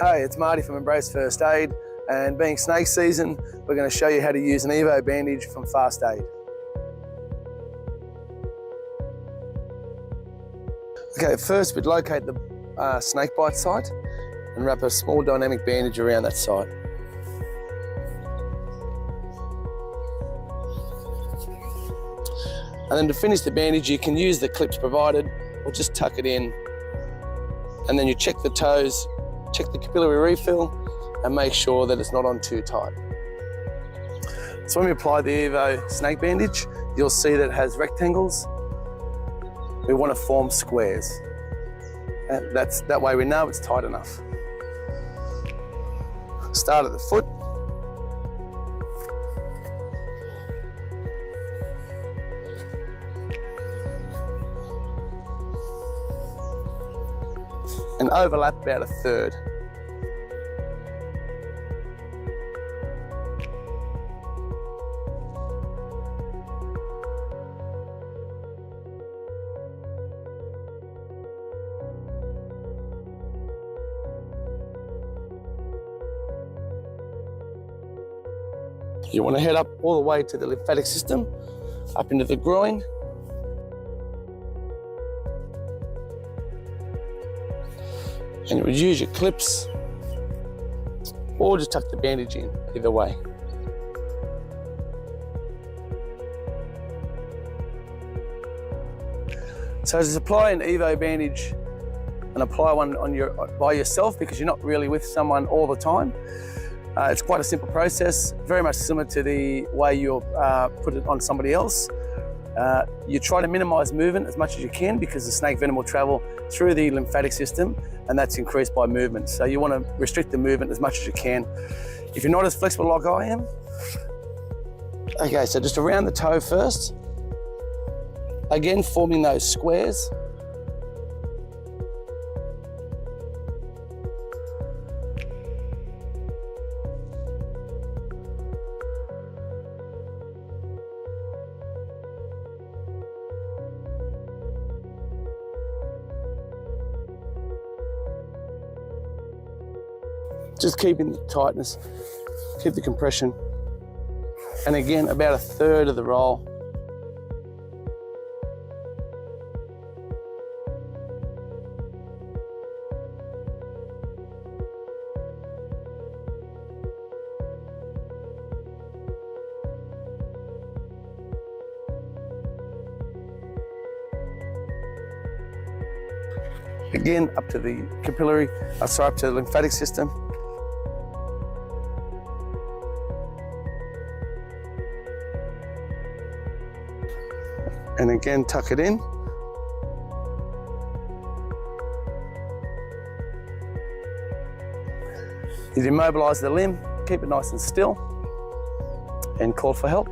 Hey, it's Marty from Embrace First Aid, and being snake season, we're going to show you how to use an Evo-Bandage from FastAid. Okay, first we'd locate the snake bite site and wrap a small dynamic bandage around that site. And then to finish the bandage, you can use the clips provided or just tuck it in. And then you check the toes, check the capillary refill, and make sure that it's not on too tight. So when we apply the Evo snake bandage, you'll see that it has rectangles. We want to form squares. And that way we know it's tight enough. Start at the foot. And overlap about a third. You want to head up all the way to the lymphatic system, up into the groin. And you would use your clips or just tuck the bandage in, either way. So just apply an Evo-Bandage and apply one by yourself because you're not really with someone all the time. It's quite a simple process, very much similar to the way you'll put it on somebody else. You try to minimize movement as much as you can because the snake venom will travel through the lymphatic system and that's increased by movement. So you want to restrict the movement as much as you can. If you're not as flexible like I am, okay, so just around the toe first. Again, forming those squares. Just keeping the tightness, keep the compression. And again, about a third of the roll. Again, up to the capillary, up to the lymphatic system. And again, tuck it in. You immobilize the limb, keep it nice and still, and call for help.